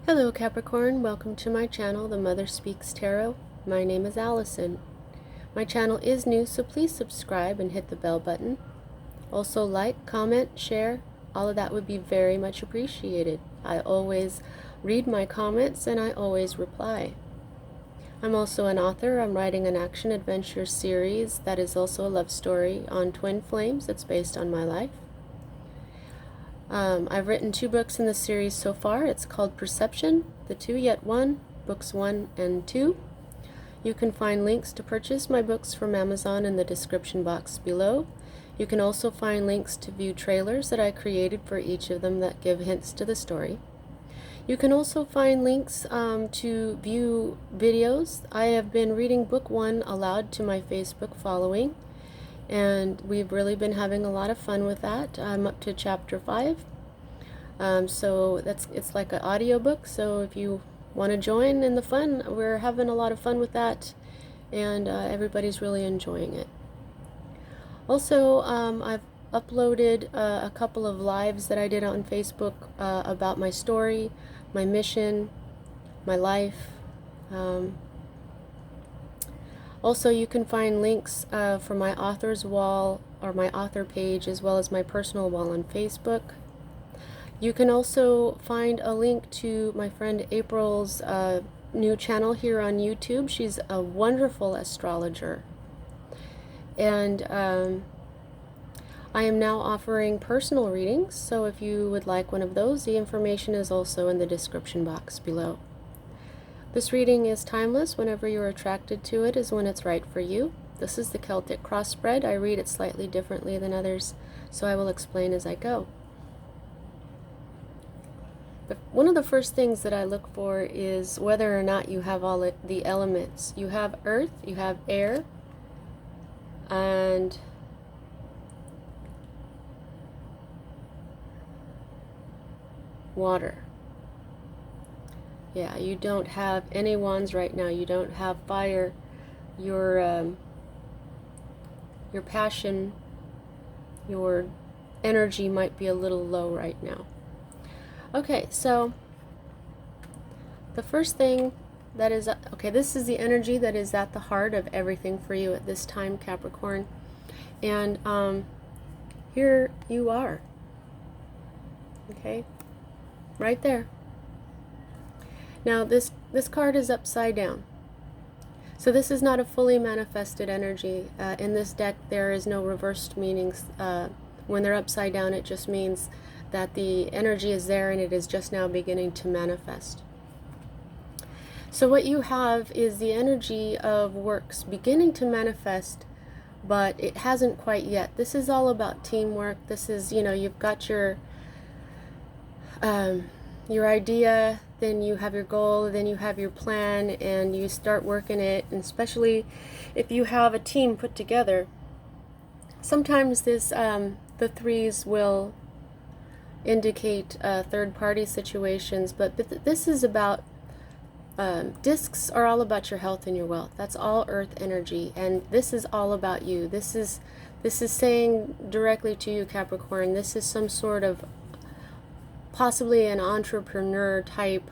Hello Capricorn, welcome to my channel, The Mother Speaks Tarot. My name is Allison. My channel is new, so please subscribe and hit the bell button. Also like, comment, share, all of that would be very much appreciated. I always read my comments and I always reply. I'm also an author. I'm writing an action adventure series that is also a love story on twin flames that's based on my life. I've written 2 books in the series so far. It's called Perception, The Two Yet One, books 1 and 2. You can find links to purchase my books from Amazon in the description box below. You can also find links to view trailers that I created for each of them that give hints to the story. You can also find links to view videos. I have been reading book 1 aloud to my Facebook following, and we've really been having a lot of fun with that. I'm up to chapter 5, so it's like an audiobook, so if you want to join in the fun, we're having a lot of fun with that, and everybody's really enjoying it. Also, I've uploaded a couple of lives that I did on Facebook about my story, my mission, my life. Also, you can find links for my author's wall or my author page, as well as my personal wall on Facebook. You can also find a link to my friend April's new channel here on YouTube. She's a wonderful astrologer. And I am now offering personal readings, so if you would like one of those, the information is also in the description box below. This reading is timeless. Whenever you're attracted to it is when it's right for you. This is the Celtic crossbred. I read it slightly differently than others, so I will explain as I go. But one of the first things that I look for is whether or not you have all the elements. You have earth, you have air, and water. Yeah, you don't have any wands right now. You don't have fire. Your passion, your energy might be a little low right now. Okay, so the first thing that is, okay, this is the energy that is at the heart of everything for you at this time, Capricorn. And here you are. Okay, right there. Now this card is upside down. So this is not a fully manifested energy. In this deck there is no reversed meanings. When they're upside down, it just means that the energy is there and it is just now beginning to manifest. So what you have is the energy of works beginning to manifest, but it hasn't quite yet. This is all about teamwork. This is, you know, you've got your idea, then you have your goal, then you have your plan, and you start working it. And especially if you have a team put together, sometimes this the threes will indicate third-party situations, but this is about discs are all about your health and your wealth. That's all earth energy, and this is all about you. This is saying directly to you, Capricorn. This is some sort of possibly an entrepreneur type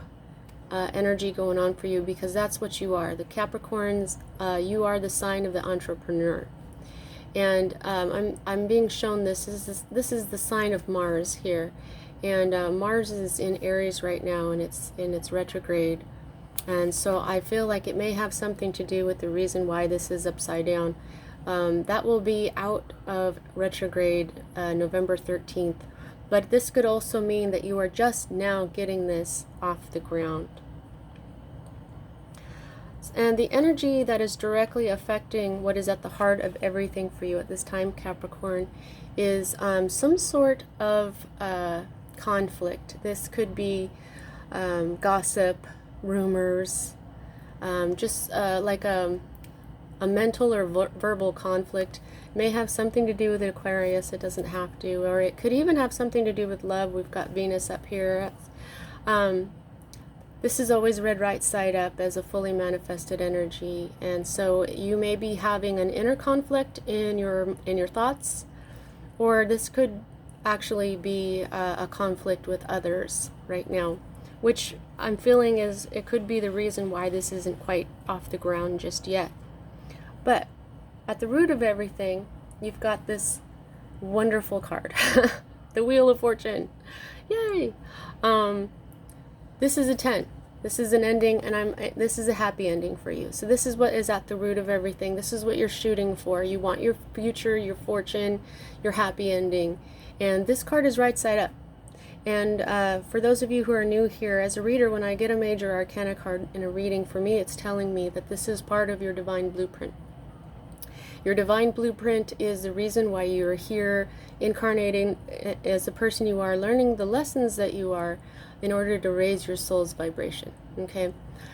energy going on for you, because that's what you are. The Capricorns, you are the sign of the entrepreneur. And I'm being shown this is the sign of Mars here, and Mars is in Aries right now, and it's retrograde, and so I feel like it may have something to do with the reason why this is upside down. That will be out of retrograde November 13th. But this could also mean that you are just now getting this off the ground. And the energy that is directly affecting what is at the heart of everything for you at this time, Capricorn, is some sort of conflict. This could be gossip, rumors, just like a mental or verbal conflict. May have something to do with Aquarius. It doesn't have to, or it could even have something to do with love. We've got Venus up here. This is always read right side up as a fully manifested energy, and so you may be having an inner conflict in your thoughts, or this could actually be a conflict with others right now. which I'm feeling is it could be the reason why this isn't quite off the ground just yet. But at the root of everything, you've got this wonderful card, the Wheel of Fortune. Yay! This is a 10. This is an ending, and this is a happy ending for you. So this is what is at the root of everything. This is what you're shooting for. You want your future, your fortune, your happy ending. And this card is right side up. And for those of you who are new here, as a reader, when I get a major arcana card in a reading, for me, it's telling me that this is part of your divine blueprint. Your divine blueprint is the reason why you're here, incarnating as the person you are, learning the lessons that you are in order to raise your soul's vibration. Okay,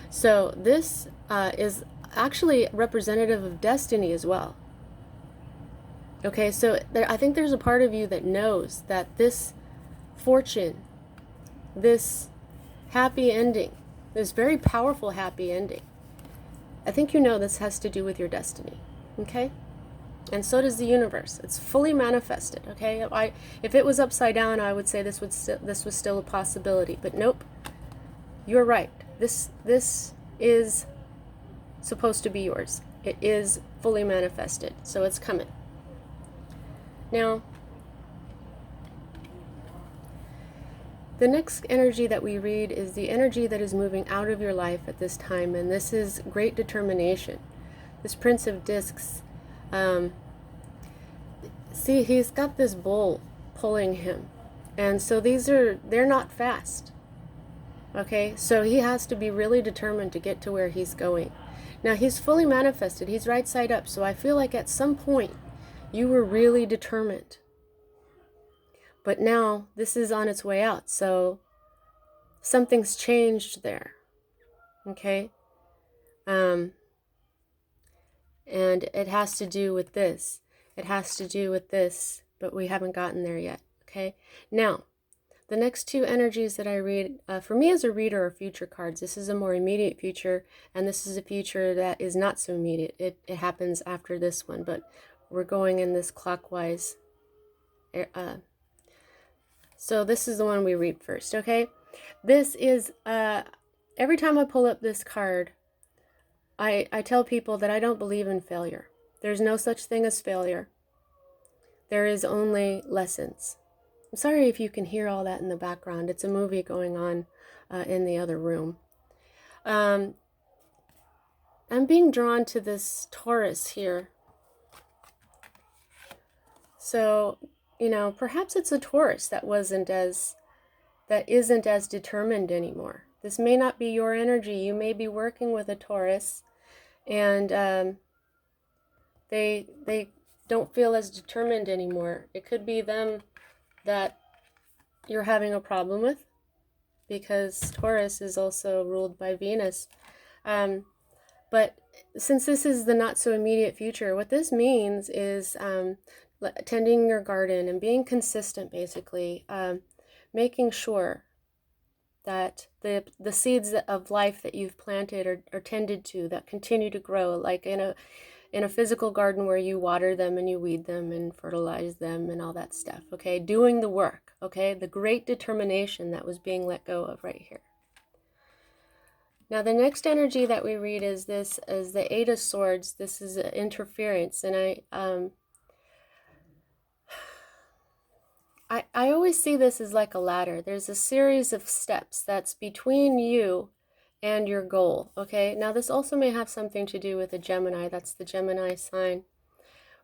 so this is actually representative of destiny as well. Okay, so I think there's a part of you that knows that this fortune, this happy ending, this very powerful happy ending, I think you know this has to do with your destiny. Okay, and so does the universe. It's fully manifested. Okay, if it was upside down, I would say this was still a possibility. But nope, you're right. This is supposed to be yours. It is fully manifested, so it's coming. Now, the next energy that we read is the energy that is moving out of your life at this time, and this is great determination. This Prince of Discs, see, he's got this bull pulling him, and so they're not fast. Okay, so he has to be really determined to get to where he's going. Now, he's fully manifested. He's right side up, so I feel like at some point you were really determined. But now this is on its way out, so something's changed there. Okay, and it has to do with this. It has to do with this, but we haven't gotten there yet. Okay, now the next two energies that I read, for me as a reader, are future cards. This is a more immediate future, and this is a future that is not so immediate. It happens after this one, but we're going in this clockwise. So this is the one we read first, okay? This is, every time I pull up this card, I tell people that I don't believe in failure. There's no such thing as failure. There is only lessons. I'm sorry if you can hear all that in the background. It's a movie going on in the other room. I'm being drawn to this Taurus here. So, you know, perhaps it's a Taurus that isn't as determined anymore. This may not be your energy. You may be working with a Taurus, and they don't feel as determined anymore. It could be them that you're having a problem with, because Taurus is also ruled by Venus. But since this is the not so immediate future, what this means is tending your garden and being consistent, basically, making sure that the seeds of life that you've planted are tended to, that continue to grow, like in a physical garden where you water them and you weed them and fertilize them and all that stuff. Okay, doing the work. Okay, the great determination that was being let go of right here. Now, the next energy that we read is the Eight of Swords. This is interference, and I always see this as like a ladder. There's a series of steps that's between you and your goal. Okay, now this also may have something to do with a Gemini. That's the Gemini sign.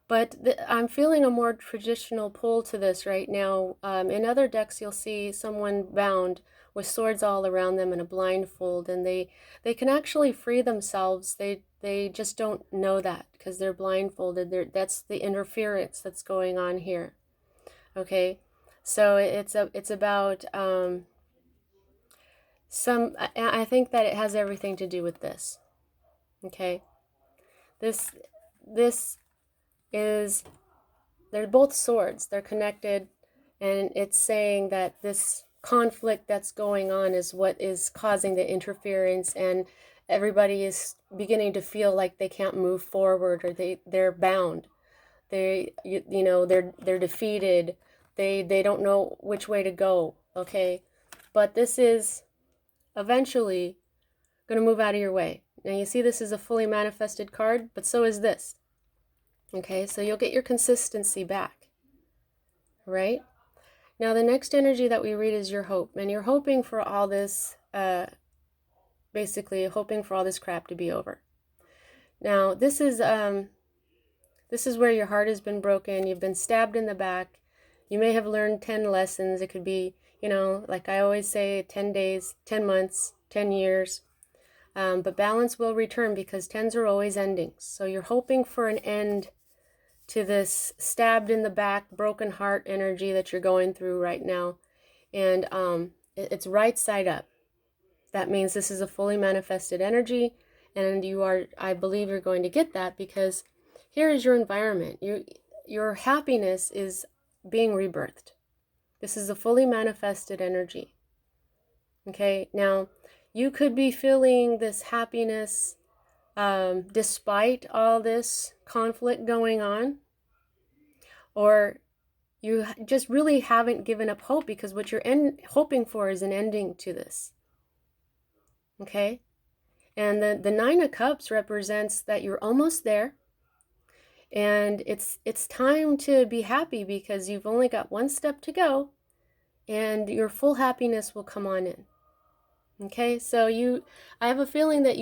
But I'm feeling a more traditional pull to this right now. In other decks, you'll see someone bound with swords all around them and a blindfold, and they can actually free themselves. They just don't know that because they're blindfolded. That's the interference that's going on here. Okay, so it's about I think that it has everything to do with this. Okay, this is, they're both swords, they're connected, and it's saying that this conflict that's going on is what is causing the interference, and everybody is beginning to feel like they can't move forward, or they're bound. They're defeated. They don't know which way to go. Okay, but this is eventually going to move out of your way. Now you see this is a fully manifested card, but so is this. Okay, so you'll get your consistency back, right? Now the next energy that we read is your hope, and you're hoping for all this, basically hoping for all this crap to be over. Now this is where your heart has been broken, you've been stabbed in the back, you may have learned 10 lessons, it could be, like I always say, 10 days, 10 months, 10 years, but balance will return because 10s are always endings. So you're hoping for an end to this stabbed in the back, broken heart energy that you're going through right now. And it's right side up. That means this is a fully manifested energy, and I believe you're going to get that, because here is your environment. Your happiness is being rebirthed. This is a fully manifested energy. Okay, now you could be feeling this happiness despite all this conflict going on, or you just really haven't given up hope, because what you're hoping for is an ending to this. Okay, and the Nine of Cups represents that you're almost there, and it's time to be happy, because you've only got one step to go, and your full happiness will come on in. Okay, so I have a feeling that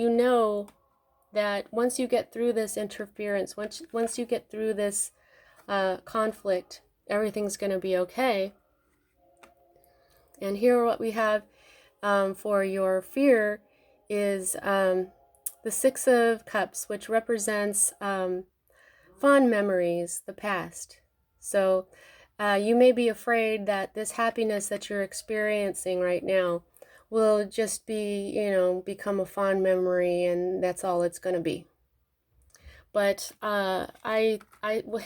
that once you get through this interference, once you get through this conflict, everything's going to be okay. And here what we have for your fear is the Six of Cups, which represents fond memories, the past. So you may be afraid that this happiness that you're experiencing right now will just be, become a fond memory, and that's all it's going to be. But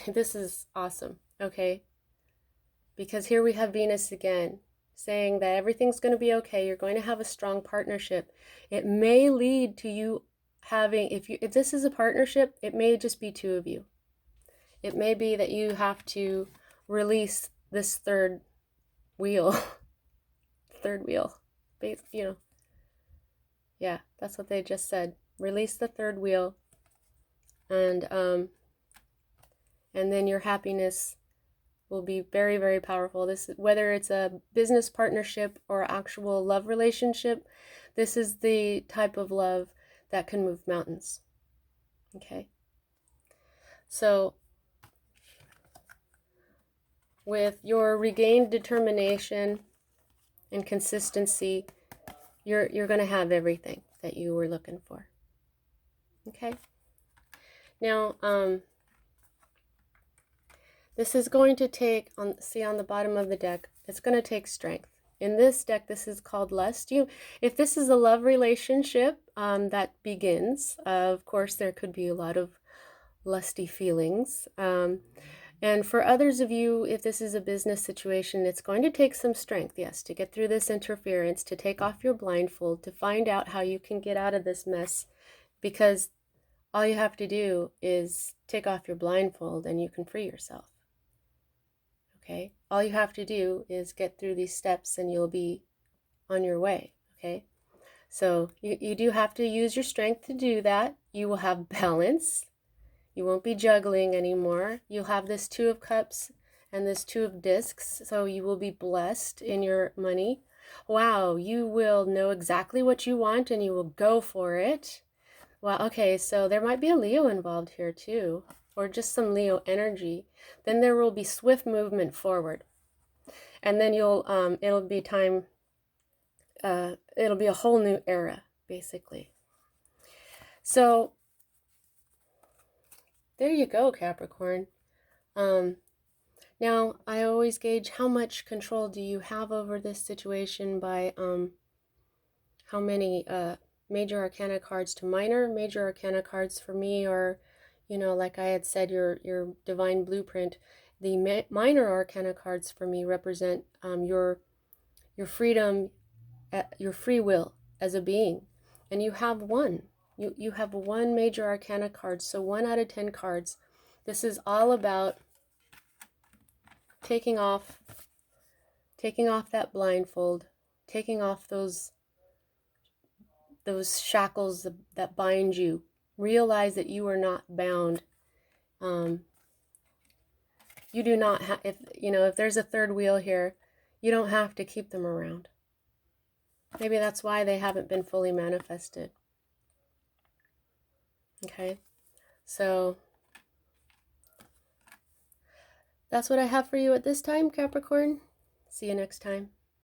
this is awesome, okay? Because here we have Venus again, saying that everything's going to be okay. You're going to have a strong partnership. It may lead to you having, if this is a partnership, it may just be two of you. It may be that you have to release this third wheel. Third wheel. Yeah, that's what they just said. Release the third wheel, and then your happiness will be very, very powerful. Whether it's a business partnership or actual love relationship, this is the type of love that can move mountains. Okay. So with your regained determination and consistency, you're going to have everything that you were looking for. Okay. Now, this is going to take, see on the bottom of the deck, it's going to take strength. In this deck, this is called lust. If this is a love relationship that begins, of course, there could be a lot of lusty feelings. And for others of you, if this is a business situation, it's going to take some strength, yes, to get through this interference, to take off your blindfold, to find out how you can get out of this mess, because all you have to do is take off your blindfold and you can free yourself. Okay? All you have to do is get through these steps and you'll be on your way. Okay? So you do have to use your strength to do that. You will have balance. You won't be juggling anymore. You'll have this Two of Cups and this Two of Discs, so you will be blessed in your money. Wow, you will know exactly what you want and you will go for it. Wow, okay, so there might be a Leo involved here too, or just some Leo energy. Then there will be swift movement forward. And then it'll be time, it'll be a whole new era, basically. So there you go, Capricorn. Now, I always gauge how much control do you have over this situation by how many major arcana cards to minor. Major arcana cards for me are, like I had said, your divine blueprint. The minor arcana cards for me represent your freedom, your free will as a being. And you have one. You have one major arcana card, so 1 out of 10 cards. This is all about taking off that blindfold, taking off those those shackles that bind you. Realize that you are not bound. You do not have, if there's a third wheel here, you don't have to keep them around. Maybe that's why they haven't been fully manifested. Okay, so that's what I have for you at this time, Capricorn. See you next time.